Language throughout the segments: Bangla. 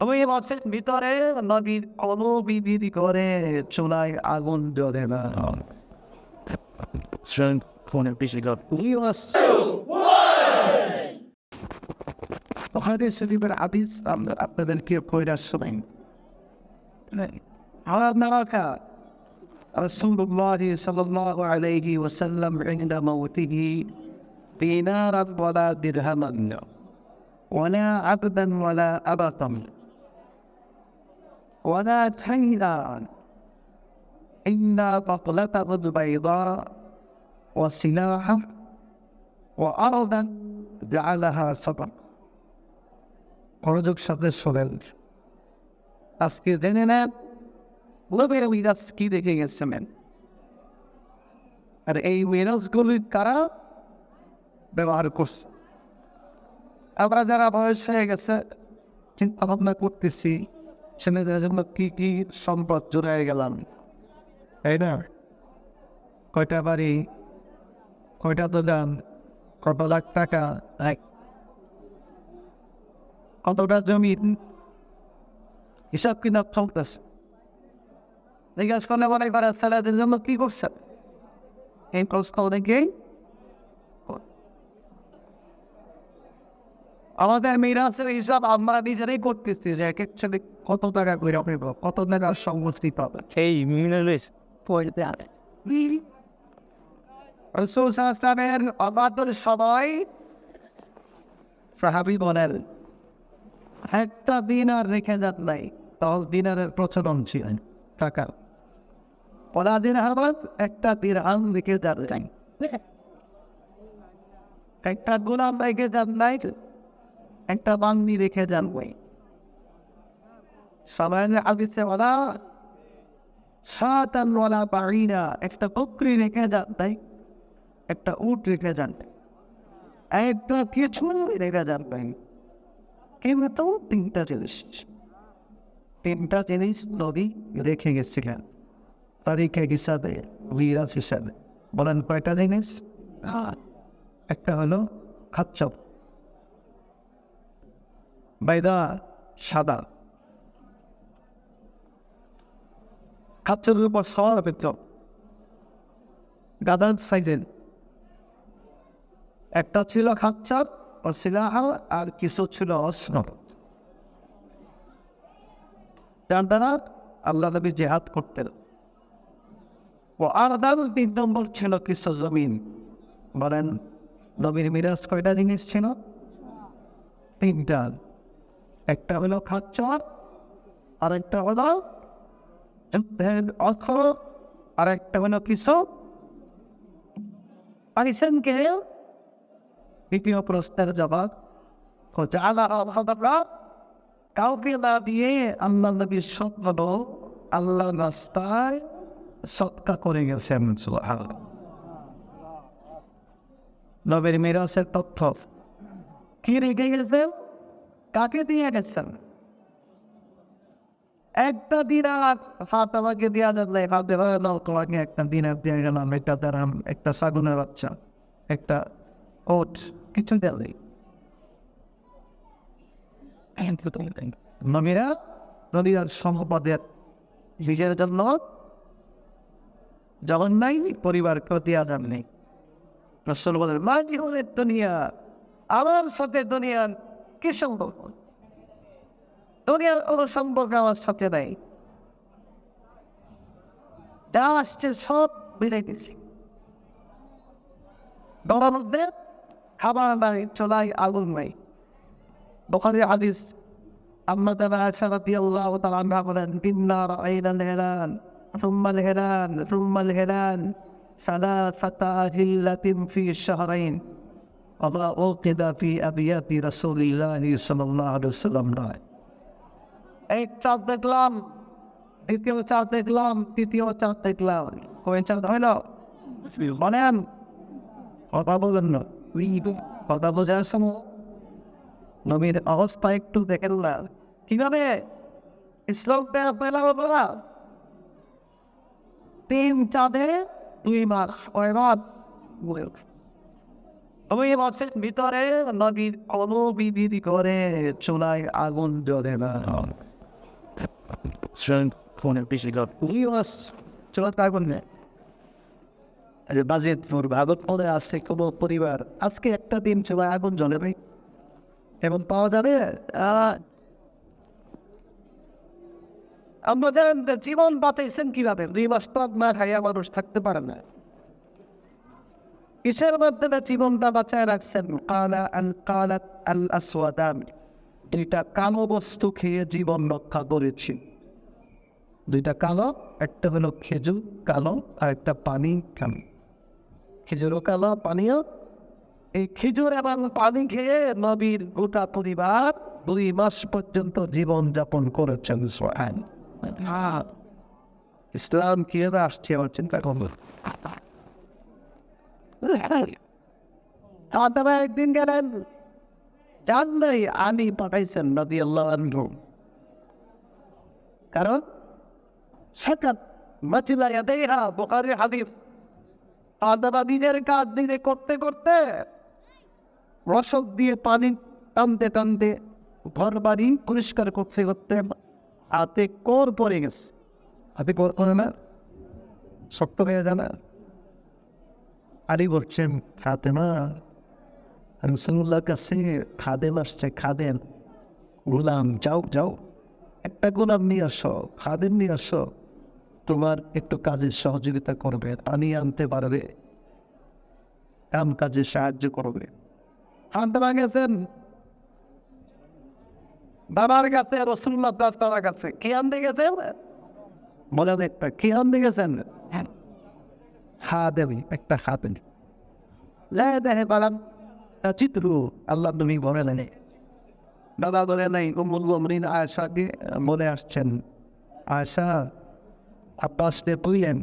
ওই মাসের ভিতরে নবীর কোনো বিবিধি করে চুলায় আগুন জ্বলে না। হাদিস শরীফের হাদিস আমরা আপনাদেরকে পড়ার সময় আপনারা রাসূলুল্লাহ সাল্লাল্লাহু আলাইহি ওয়াসাল্লাম عند موته دينارا ولا درهما ولا عبدا ولا أبطا ولا تيلا إلا بطلته البيضاء وسلاحه وأرضا جعلها صدقة. মনোযোগ সাথে শোনেন, আজকে জেনে নেন নবীর মিরাজ কি দেখে গেছেন, আর এই মিরাজগুলি কারা ব্যবহার করছে। আমরা যারা বয়স হয়ে গেছে চিন্তা ভাবনা করতেছি ছেলেদের জন্য কি কি সম্পদ জোড়ায় গেলাম, তাই না? কয়টা বাড়ি, কয়টা দোকান, কত লাখ টাকা, কতটা জমি, হিসাব কিতাব চলতেছে। জিজ্ঞাস করলে মনে করে ছেলেদের জন্য কি করছে, এই প্রশ্ন অনেকেই। আমাদের মিরাজের হিসাব আমরা নিজেরাই করতেছি যে এক এক ছেলে কত টাকা করে পাব, কত টাকার সম্পত্তি পাবে। এই পয়তে আনে রাসূল সাল্লাল্লাহু আলাইহি ওয়াসাল্লামের অবাদর সময় সাহাবী বলেন একটা দিনার রেখে যান নাই, তখন দিনারের প্রচলন ছিল টাকা। ওলা দিরহাম একটা দিরহাম রেখে যান নাই, একটা গোলাম রেখে যান নাই, একটা বান্দি রেখে যান নাই। সবাই হাদিসে বলা সাতান ওয়ালা বাঈনা, একটা বকরি রেখে যান নাই, একটা উট রেখে যান নাই, একটা কিছু রেখে যান নাই। কিন্তু তিনটা জিনিস নবী রেখে গেছিলেন তারিখে হিসাবে, মিরাজ হিসাবে। বলেন কয়টা জিনিস? একটা হলো খাচ্চব, বাইদা সাদা, খাচ্চবের উপর সওয়ার পেত গাদার সাইজের। একটা ছিল খাচ্চব ও সিলাহ, আর কিছু ছিল অস্ত্র, যার দ্বারা আল্লাহ নবী জিহাদ করতেন। ও আর দাল 3 নম্বর ছিল কিছু জমিন। বলেন নবীর মিরাজ কয়টা জিনিস ছিল? 3টা। একটা হলো খাচ্চব, আর একটা হলো অস্ত্র, আর একটা হলো কিছু পাইছেন কে? দ্বিতীয় প্রশ্নের জবাব কাউকে না দিয়ে আল্লাহ নবী সব হলো আল্লাহ রাস্তায় সদকা করে গেছেন। নবীর মিরাজের তথ্য কি রেখে গেছেন, কাকে দিয়ে গেছেন? একটা দিনার ফাতেমাকে দেওয়া যাবে, ফাতেমা নাও তোমাকে একটা দিনার দিয়ে গেলাম, একটা দারাম, একটা ছাগলের বাচ্চা, একটা ওট, কিছু দেয়। নবীরা নবীর সম্পদের নিজের জন্য যখন নাই, পরিবারকেও দেওয়া যাবে নেই। রাসূল বলেন মা জীবনের দুনিয়া, আমার সাথে দুনিয়ার কি সম্পর্ক? দুনিয়ার কোনো সম্পর্ক আমার সাথে নাই, যা আসছে সব মিলে গেছে। গলার মধ্যে খাবার নাই, চোলাই আগুন নাই। বুখারী হাদিস, আম্মা আয়েশা রাদিয়াল্লাহু তাআলা আনহা বলেন ইন্না রাআইনাল হিলাল সুম্মাল হিলাল সুম্মাল হিলাল সালাসাতা হিল্লাতিন ফি শাহরাইন ওয়া উকিদা ফি আবিয়াতি রাসূলিল্লাহি সাল্লাল্লাহু আলাইহি ওয়াসাল্লাম। এক চাঁদ দেখলাম, দ্বিতীয় চাঁদ দেখলাম, তৃতীয় চাঁদ দেখলাম। কয় চাঁদ হইল? বলেন, কথা বলেন না, কথা বোঝা আসছে না? নবীর অবস্থা একটু দেখেন না কিভাবে ইসলামটা পেলা বলা। 3 চাঁদে 2 মাস, কয় রাত? ওই বছর ভিতরে নবীর কোনো বিবিধি করে চুলায় আগুন জ্বলে না। ফোনের বেশি গল্প দুই মাস চুলাতে আগুন নেই। বাজেট আগুন পরে আছে কোনো পরিবার আজকে একটা দিন চুলায় আগুন জ্বলে ভাই এবং পাওয়া যাবে। আমরা জানেন জীবন বাঁচাইছেন কিভাবে? 2 মাস তো না খাইয়া মানুষ থাকতে পারে না। কিসের মাধ্যমে জীবনটা বাঁচায় রাখছেন? কালাত আল আসওয়াদান, 2টা কালো বস্তু খেয়ে জীবন রক্ষা করেছি। 2টা কালো, একটা হলো খেজুর কালো আর একটা পানি কালো। খেজুরও কালো, পানিও। এই খেজুর এবং পানি খেয়ে নবীর গোটা পরিবার 2 মাস পর্যন্ত জীবন যাপন করেছেন। ইসলাম কিভাবে আসছে আমার চিন্তা করবো। তবে একদিন গেলেন, জানলাই আলী পাঠাইছেন রাদিয়াল্লাহু আনহু, কারণ সাকাত মাছিলা ইয়াদাইহা, বুখারী হাদিস। আদাবা নিজের কাজ নিজে করতে করতে রসদ দিয়ে পানি টানতে টানতে ঘর বাড়ি পরিষ্কার করতে করতে হাতে কর পড়ে গেছে। হাতে কর পড়ে না, শক্ত হয়ে জানা। আলী বলছেন ফাতেমা, রাসূলুল্লাহর কাছে খাদেম আসছে, খাদেম গোলাম, যাও যাও একটা গোলাম নিয়ে আসো, খাদেম নিয়ে আসো, তোমার একটু কাজের সহযোগিতা করবে, পানি আনতে পারবে, কাম কাজে সাহায্য করবে। ফাতেমা গেছেন বাবার কাছে, রাসূলুল্লাহ তার কাছে। কি আনতে গেছেন বলেন? একটা কি আনতে গেছেন? খাদেম, একটা খাদেম। দেখে বলেন চিত্র আল্লাহ নবী বলে নেই, দাদা বলে নাই। উম্মুল মুমিনিন আয়েশাকে বলে আসছেন, আয়েশা আব্বাসকে বললেন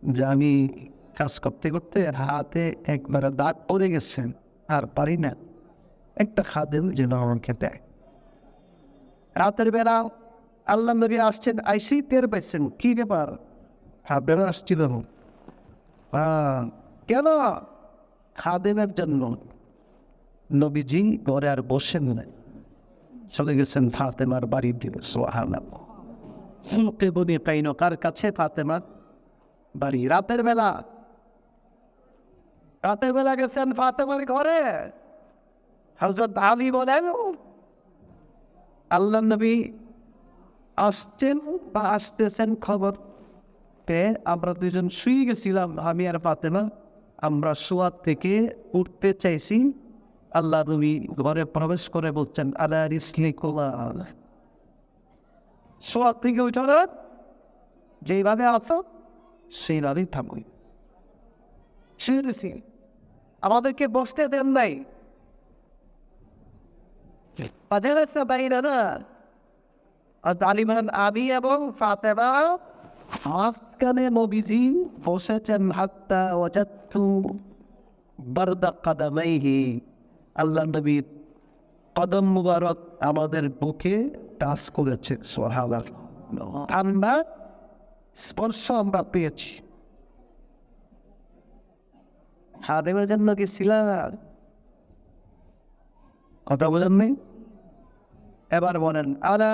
যে আমি কাজ করতে করতে হাতে একবার দাগ পড়ে গেছেন, আর পারি না, একটা খাদেম যেন আমাকে দেয়। রাতের বেলা আল্লাহ নবী আসছেন, আইসেই টের পাইছেন কি ব্যাপার, খাদেম আসছিল। কেন? খাদেমের জন্য। নবীজি ঘরে আর বসেন না, চলে গেছেন ফাতেমার বাড়ির দিকে। সুবহানাল্লাহ। বনি কাইনকার কাছে ফাতেমার বাড়ি। রাতের বেলা গেছেন ফাতেমার ঘরে। হযরত আলী বলেন, আল্লাহ নবী আসছেন বা আসতেছেন খবর পেয়ে আমরা 2জন শুয়ে গেছিলাম, আমি আর ফাতেমা। আমরা শোয়ার থেকে উঠতে চাইছি, আল্লাহ নবী ঘরে প্রবেশ করে বলছেন, আলা রিসলিকুমা, শোয়ার থেকে উঠো না, যেইভাবে আছো সেইভাবেই থাকো। শুয়েছি, আমাদেরকে বসতে দেন নাই। আমি এবং ফাতেমা মাঝখানে নবীজি বসেছেন। হাত্তা ওয়াজাদতু বারদা কাদামাইহি, আল্লাহ নবীর কদম মুবারক আমাদের বুকে টাচ করেছে। সুবহানাল্লাহ, ঠান্ডা স্পর্শ আমরা পেয়েছি। খাদেমের জন্য কি ছিলাম? কথা বোঝেন নেই? এবার বলেন, আলা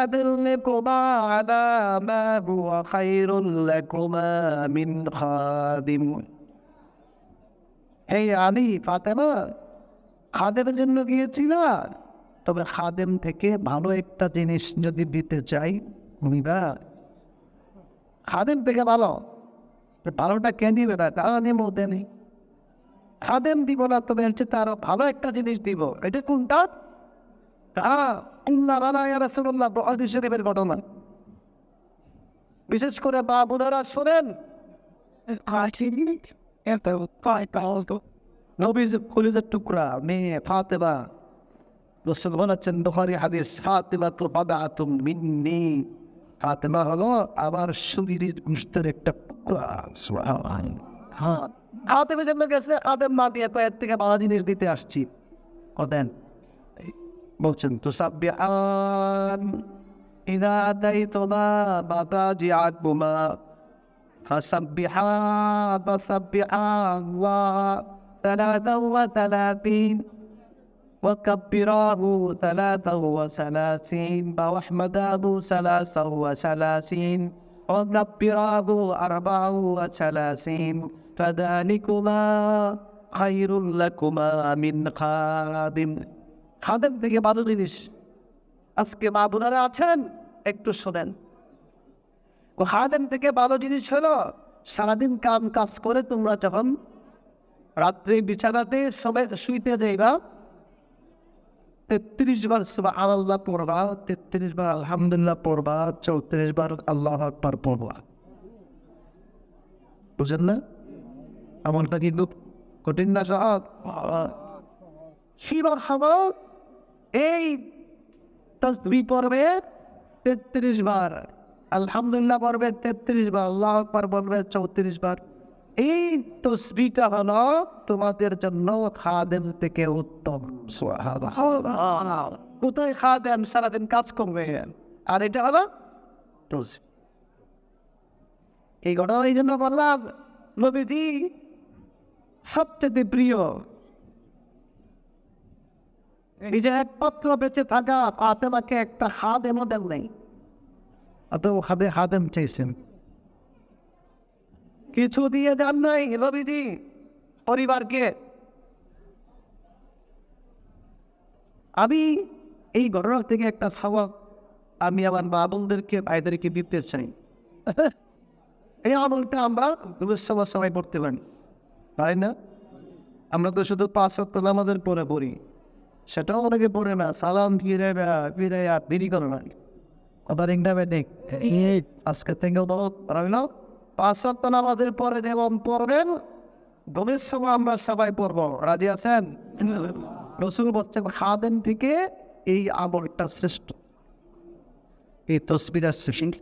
আদুল্লুকুমা আলা মা হুয়া খায়রুল লাকুমা মিন খাদিম। হে আলী, ফাতেমা, খাদেমের জন্য গিয়েছিল, তবে খাদেম থেকে ভালো একটা জিনিস যদি দিতে চাই নিবা। খাদেম থেকে ভালোটা কে নিবে না? তা নেব দেনি। খাদেম দিব না, তবে হচ্ছে তারও ভালো একটা জিনিস দিব। এটা কোনটা? রাসূলুল্লাহ বুখারী শরীফের ঘটনা। বিশেষ করে মা বোনেরা শোনেন, নবীর কলিজার টুকরা মেয়ে ফাতেমা, রাসূল বলেছেন বুখারী হাদিস, ফাতেমা তো বাদআতুম মিন্নি, ফাতেমা হলো আমার শরীরের গোশতের একটা টুকরা। সুবহানাল্লাহ। ফাতেমার জন্য গেছে, খাদেম না দিয়ে এর থেকে ভালো জিনিস দিতে আসছি। কদেন বলছেন, তুসাব্বিহান ইযা আতাইতুমা মাতাজিআকুমা, فسبحا الله 33 وكبراه 33 واحمده 33 وكبراه 34 فذلكما خير لكما من خادم খাদেম থেকে ভালো জিনিস আজকে মা বোনেরা আছেন একটু শোনেন খাদেম থেকে ভালো জিনিস হলো সারাদিন কাম কাজ করে তোমরা যখন রাত্রে বিছানাতে সবাই শুইতে যাইবা 33 বার সুবহানাল্লাহ পড়বা 33 বার আলহামদুলিল্লাহ পড়বা 34 বার আল্লাহু আকবার পড়বা বুঝেন না আমলটা কিন্তু কঠিন না সহজ শিবার খাবার এই তাসবিহ পড়বে 33 বার আলহামদুলিল্লাহ পড়বে 33 বার আল্লাহু আকবার পড়বে 34 বার এই তাসবিহটা হলো তোমাদের জন্য খাদেম থেকে উত্তম সুবহানাল্লাহ কোথায় খাদেম সারাদিন কাজ করবে আর এটা হলো তাসবিহ এই ঘটনা এই জন্য বললাম নবীজি সবচেয়ে প্রিয় এই যে একমাত্র বেঁচে থাকা ফাতেমাকে একটা খাদেমও দেন নেই অত খাদেম চাইছেন কিছু দিয়ে দেন নাই নবীজি পরিবারকে আমি এই ঘটনা থেকে একটা সবক আমি আমার মা বোনদেরকে ভাইদেরকে দিতে চাই এই আমলটা আমরা দুঃসময় সবাই পড়তে পারি তাই না আমরা তো শুধু 5 ওয়াক্ত নামাজের পরে পড়ি সেটাও অনেকে পড়ে না সালাম ফিরে আর দেরি করে না কথা দেখবে দেখ আজকে থেকে রইল 5 ওয়াক্ত নামাজের পরে যেমন পড়বেন ঘুমের সময় আমরা সবাই পড়বো রাজি আছেন রসুল বলছেন খাদেম থেকে এই আমলটা শ্রেষ্ঠ এই তসবিরা শ্রেষ্ঠ